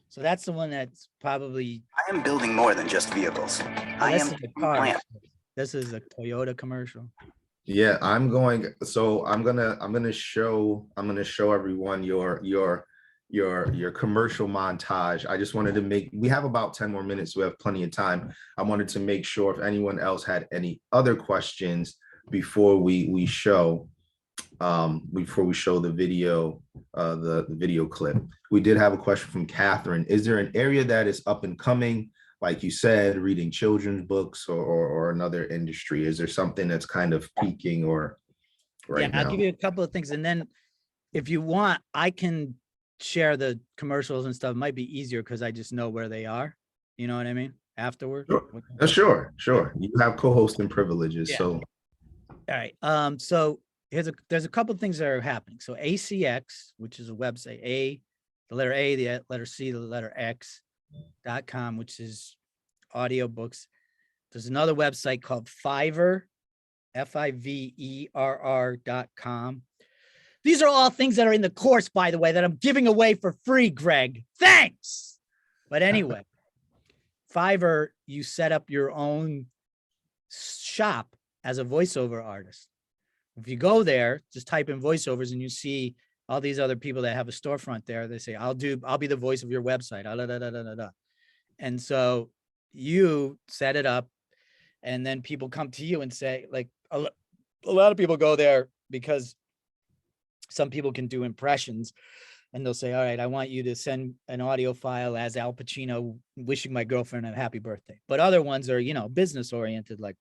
So that's the one that's probably, I am building more than just vehicles. oh, I this am is a taking car. plant. This is a Toyota commercial. Yeah, I'm gonna show everyone your commercial montage. I just wanted to we have about 10 more minutes, so we have plenty of time. I wanted to make sure if anyone else had any other questions before we show the video, the video clip. We did have a question from Catherine. Is there an area that is up and coming, like you said, reading children's books or another industry? Is there something that's kind of peaking or right Yeah, I'll now? give you a couple of things. And then if you want, I can share the commercials and stuff. It might be easier because I just know where they are. You know what I mean? Afterward. Sure. You have co-hosting privileges, Yeah. so. All right. So there's a couple of things that are happening. So ACX, which is a website, the letter A, the letter C, the letter X.com, which is audiobooks. There's another website called Fiverr, Fiverr.com. These are all things that are in the course, by the way, that I'm giving away for free, Greg. Thanks. But anyway, Fiverr, you set up your own shop as a voiceover artist. If you go there, just type in voiceovers and you see all these other people that have a storefront there. They say, I'll be the voice of your website. And so you set it up, and then people come to you and say, like, a lot of people go there because some people can do impressions, and they'll say, all right, I want you to send an audio file as Al Pacino wishing my girlfriend a happy birthday. But other ones are, business oriented, like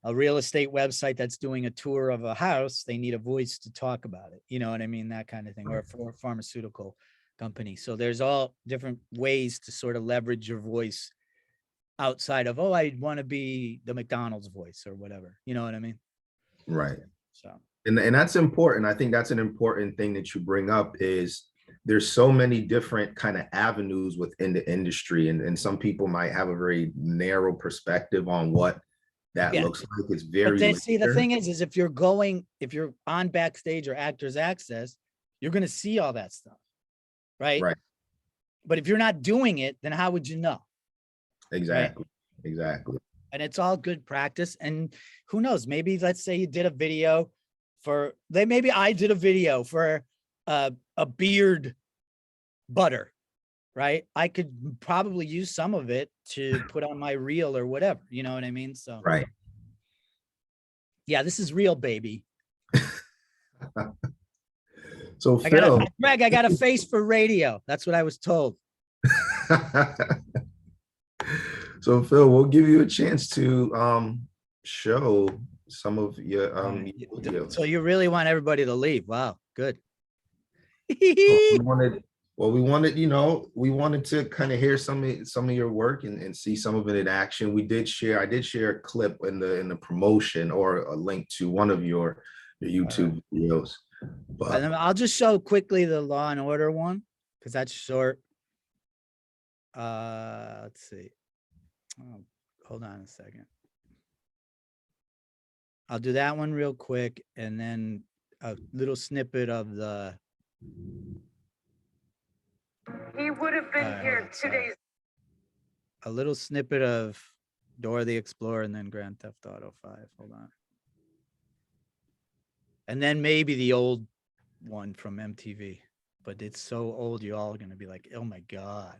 a real estate website that's doing a tour of a house. They need a voice to talk about it. You know what I mean? That kind of thing. Or for a pharmaceutical company. So there's all different ways to sort of leverage your voice outside of, I want to be the McDonald's voice or whatever. You know what I mean? Right. So. And that's important. I think that's an important thing that you bring up is there's so many different kind of avenues within the industry. And some people might have a very narrow perspective on what that looks like. It's very But see, the thing is if you're on Backstage or Actors Access, you're going to see all that stuff. Right. But if you're not doing it, then how would you know? Exactly. Right? Exactly. And it's all good practice. And who knows, maybe let's say you did a video maybe I did a video for a beard butter, right? I could probably use some of it to put on my reel or whatever. You know what I mean? So, right. Yeah, this is real, baby. So Phil, Greg, I got a face for radio. That's what I was told. So Phil, we'll give you a chance to show some of your videos. So you really want everybody to leave? Wow, good. we wanted to kind of hear some of your work and see some of it in action. I did share a clip in the promotion or a link to one of your YouTube videos. But I'll just show quickly the Law and Order one because that's short. Let's see. Oh, hold on a second. I'll do that one real quick, and then a little snippet of the. He would have been here 2 days. A little snippet of Dora the Explorer, and then Grand Theft Auto 5. Hold on. And then maybe the old one from MTV, but it's so old, you're all going to be like, oh my God.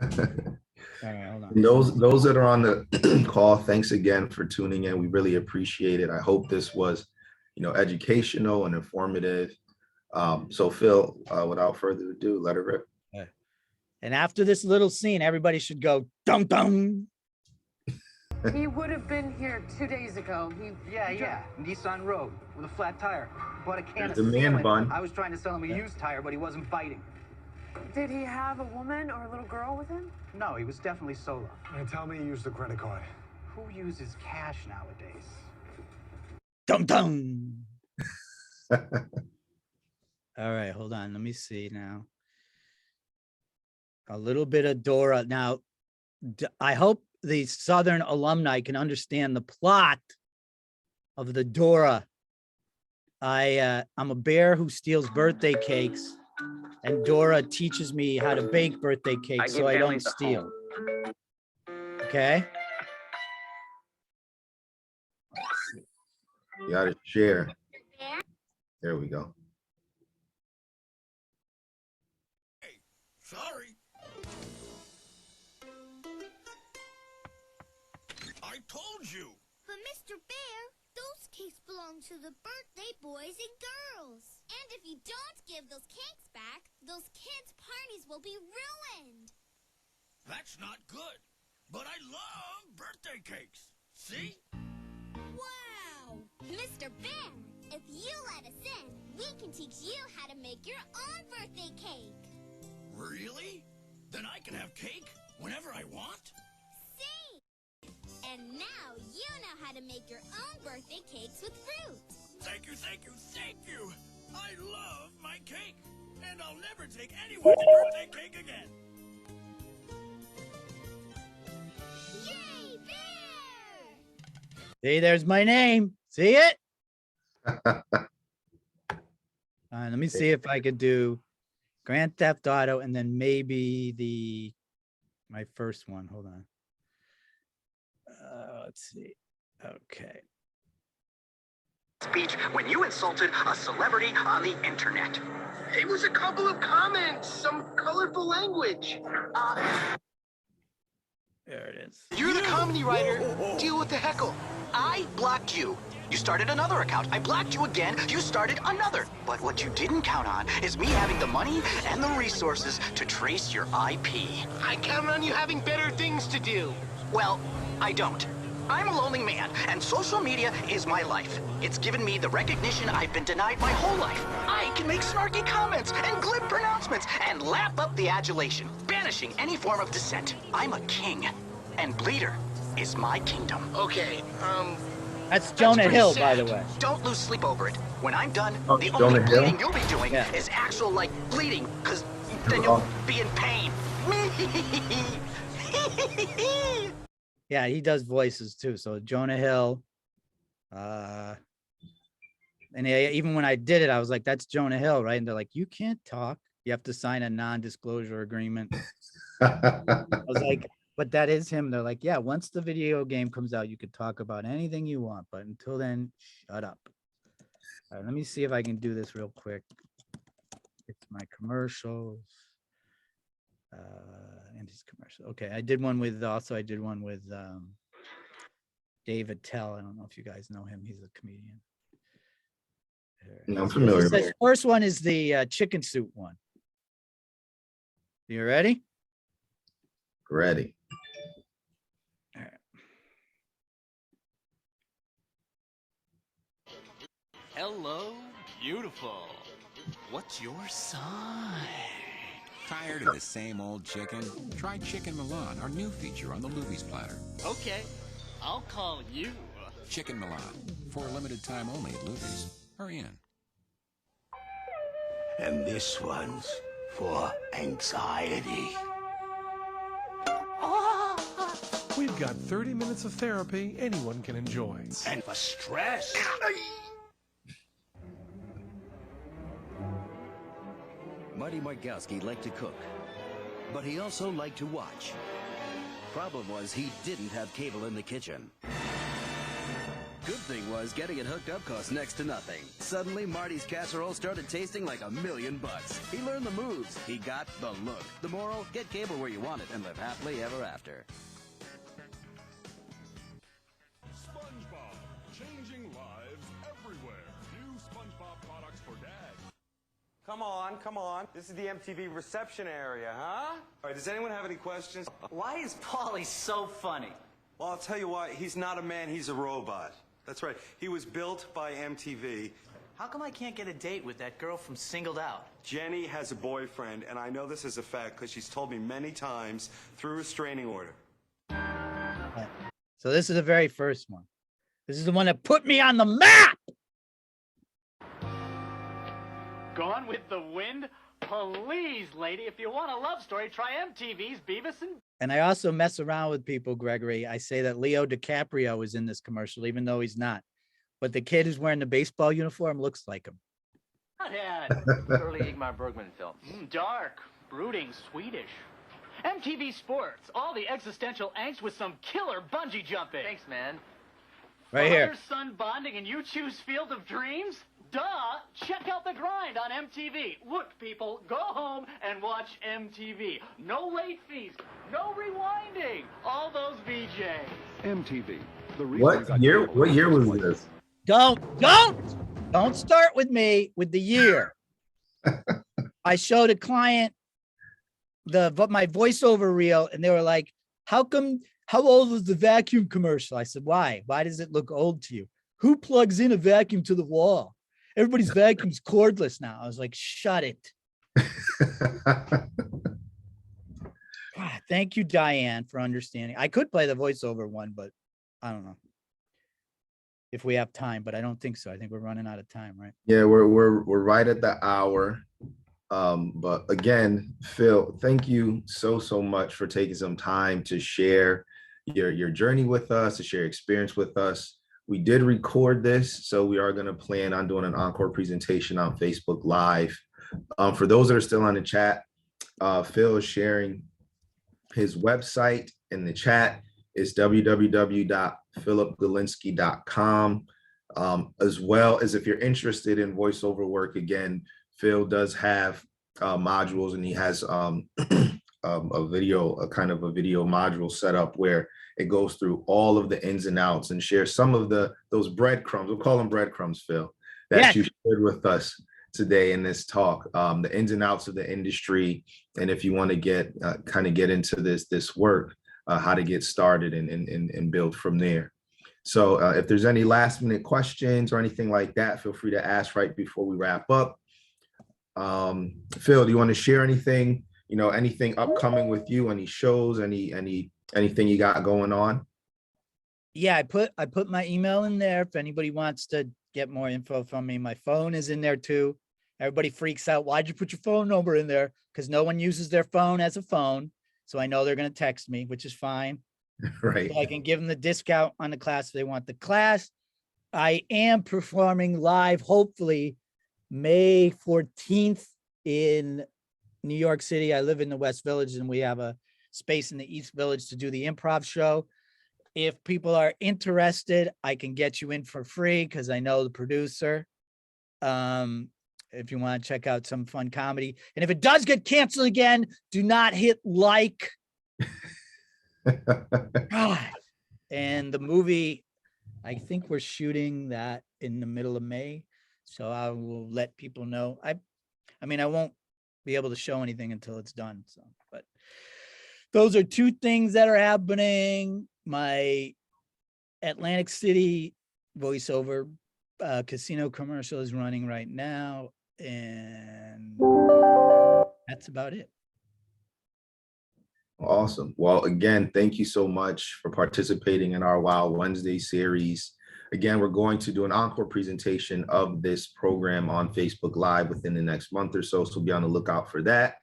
All right, hold on. Those that are on the call, thanks again for tuning in. We really appreciate it. I hope this was, educational and informative. So Phil, without further ado, let it rip. Okay. And after this little scene, everybody should go dum dum. He would have been here 2 days ago. Yeah. Nissan Rogue with a flat tire. Bought a can of the man salmon. bun. I was trying to sell him a used tire, but he wasn't biting. Did he have a woman or a little girl with him? No, he was definitely solo. And tell me you used the credit card. Who uses cash nowadays? Dum dum. All right, hold on. Let me see now. A little bit of Dora. Now, I hope the Southern alumni can understand the plot of the Dora. I'm a bear who steals birthday cakes And Dora teaches me how to bake birthday cakes so I don't steal. Okay. You gotta share. There we go. Sorry. I told you. But Mr. Bear, those cakes belong to the birthday boys and girls. And if you don't give those cakes back, those kids' parties will be ruined. That's not good. But I love birthday cakes. See? Wow! Mr. Bear, if you let us in, we can teach you how to make your own birthday cake. Really? Then I can have cake whenever I want? See? And now you know how to make your own birthday cakes with fruit. Thank you, thank you, thank you. I love my cake. And I'll never take anyone's birthday cake again. Yay, Bear! See, there's my name. See it? All right, let me see if I could do Grand Theft Auto and then maybe my first one. Hold on. Let's see. Okay. Speech when you insulted a celebrity on the internet. It was a couple of comments, some colorful language. There it is. You're the comedy writer. Deal with the heckle. I blocked you. You started another account. I blocked you again. You started another. But what you didn't count on is me having the money and the resources to trace your IP. I count on you having better things to do. Well, I don't. I'm a lonely man, and social media is my life. It's given me the recognition I've been denied my whole life. I can make snarky comments and glib pronouncements and lap up the adulation, banishing any form of dissent. I'm a king, and Bleeder is my kingdom. Okay, That's Jonah pretty Hill, sad. by the way. Don't lose sleep over it. When I'm done, Oh, the Jonah only Hill? bleeding you'll be doing Yeah. is actual, like, bleeding, because then you'll be in pain. Yeah, he does voices too. So Jonah Hill. And even when I did it, I was like, that's Jonah Hill, right? And they're like, you can't talk. You have to sign a non-disclosure agreement. I was like, but that is him. They're like, yeah, once the video game comes out, you can talk about anything you want. But until then, shut up. All right, let me see if I can do this real quick. It's my commercials. And his commercial. Okay, I did one with David Tell. I don't know if you guys know him. He's a comedian. I'm familiar. This first one is the chicken soup one. You ready? Ready. All right. Hello, beautiful. What's your sign? Tired of the same old chicken? Try Chicken Milan, our new feature on the Luby's platter. Okay, I'll call you. Chicken Milan, for a limited time only at Luby's. Hurry in. And this one's for anxiety. We've got 30 minutes of therapy anyone can enjoy. And for stress. Marty Margowski liked to cook, but he also liked to watch. Problem was, he didn't have cable in the kitchen. Good thing was, getting it hooked up cost next to nothing. Suddenly, Marty's casserole started tasting like $1,000,000. He learned the moves. He got the look. The moral, get cable where you want it and live happily ever after. SpongeBob, changing lives everywhere. New SpongeBob products for dad. Come on. This is the MTV reception area, huh? All right, does anyone have any questions? Why is Paulie so funny? Well, I'll tell you why. He's not a man, he's a robot. That's right. He was built by MTV. How come I can't get a date with that girl from Singled Out? Jenny has a boyfriend, and I know this is a fact because she's told me many times through restraining order. So this is the very first one. This is the one that put me on the map. Gone with the Wind? Please, lady, if you want a love story, try MTV's Beavis and... And I also mess around with people, Gregory. I say that Leo DiCaprio is in this commercial, even though he's not. But the kid who's wearing the baseball uniform looks like him. Hothead. Early Ingmar Bergman film. Dark, brooding, Swedish. MTV Sports, all the existential angst with some killer bungee jumping. Thanks, man. Right here. Father-son bonding and you choose Field of Dreams? Duh! Check out The Grind on MTV. Look, people, go home and watch MTV. No late fees, no rewinding. All those VJs. MTV. The What year was this? Don't start with me with the year. I showed a client my voiceover reel, and they were like, how old was the vacuum commercial? I said, why does it look old to you? Who plugs in a vacuum to the wall? Everybody's vacuum's cordless now. I was like, shut it. God, thank you, Diane, for understanding. I could play the voiceover one, but I don't know if we have time, but I don't think so. I think we're running out of time, right? Yeah, we're right at the hour. But again, Phil, thank you so much for taking some time to share your journey with us, to share experience with us. We did record this, so we are going to plan on doing an encore presentation on Facebook Live. For those that are still on the chat, Phil is sharing his website in the chat. It's www.philipgalinsky.com. As well as if you're interested in voiceover work, again, Phil does have modules, and he has a video module set up where it goes through all of the ins and outs and shares some of those breadcrumbs. We'll call them breadcrumbs, Phil, that you shared with us today in this talk, the ins and outs of the industry. And if you want to get into this work, how to get started and build from there. So if there's any last minute questions or anything like that, feel free to ask right before we wrap up. Phil, do you want to share anything, anything upcoming with you, any shows, anything you got going on? Yeah, I put my email in there if anybody wants to get more info from me. My phone is in there too. Everybody freaks out. Why'd you put your phone number in there? Because no one uses their phone as a phone. So I know they're going to text me, which is fine. Right. So I can give them the discount on the class if they want the class. I am performing live, hopefully, May 14th in New York City. I live in the West Village, and we have a space in the East Village to do the improv show. If people are interested, I can get you in for free because I know the producer. If you want to check out some fun comedy. And if it does get canceled again, do not hit like. God. And the movie, I think we're shooting that in the middle of May. So I will let people know. I won't be able to show anything until it's done. So, but those are two things that are happening. My Atlantic City voiceover casino commercial is running right now. And that's about it. Awesome. Well, again, thank you so much for participating in our Wild Wednesday series. Again, we're going to do an encore presentation of this program on Facebook Live within the next month or so. So be on the lookout for that.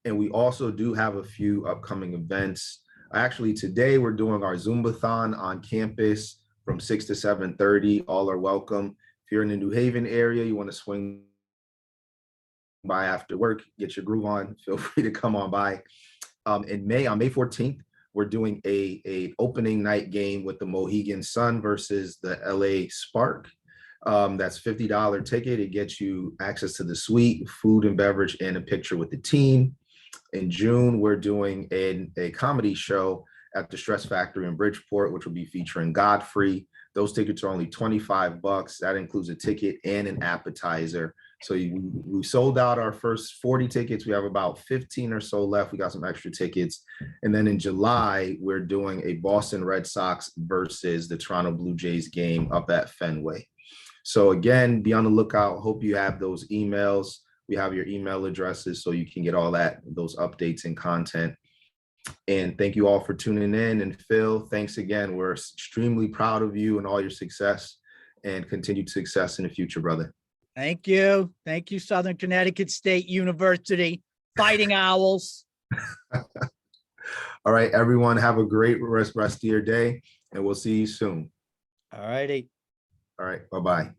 And we also do have a few upcoming events. Actually, today we're doing our Zumbathon on campus from 6 to 7:30. All are welcome. If you're in the New Haven area, you want to swing by after work, get your groove on, feel free to come on by. On May 14th, we're doing a opening night game with the Mohegan Sun versus the LA Spark. That's $50 ticket. It gets you access to the suite, food and beverage, and a picture with the team. In June, we're doing a comedy show at the Stress Factory in Bridgeport, which will be featuring Godfrey. Those tickets are only $25. That includes a ticket and an appetizer. So we sold out our first 40 tickets. We have about 15 or so left. We got some extra tickets. And then in July, we're doing a Boston Red Sox versus the Toronto Blue Jays game up at Fenway. So again, be on the lookout. Hope you have those emails. We have your email addresses so you can get all those updates and content. And thank you all for tuning in. And Phil, thanks again. We're extremely proud of you and all your success and continued success in the future, brother. Thank you. Thank you, Southern Connecticut State University, Fighting Owls. All right, everyone, have a great rest of your day, and we'll see you soon. All righty. All right, bye-bye.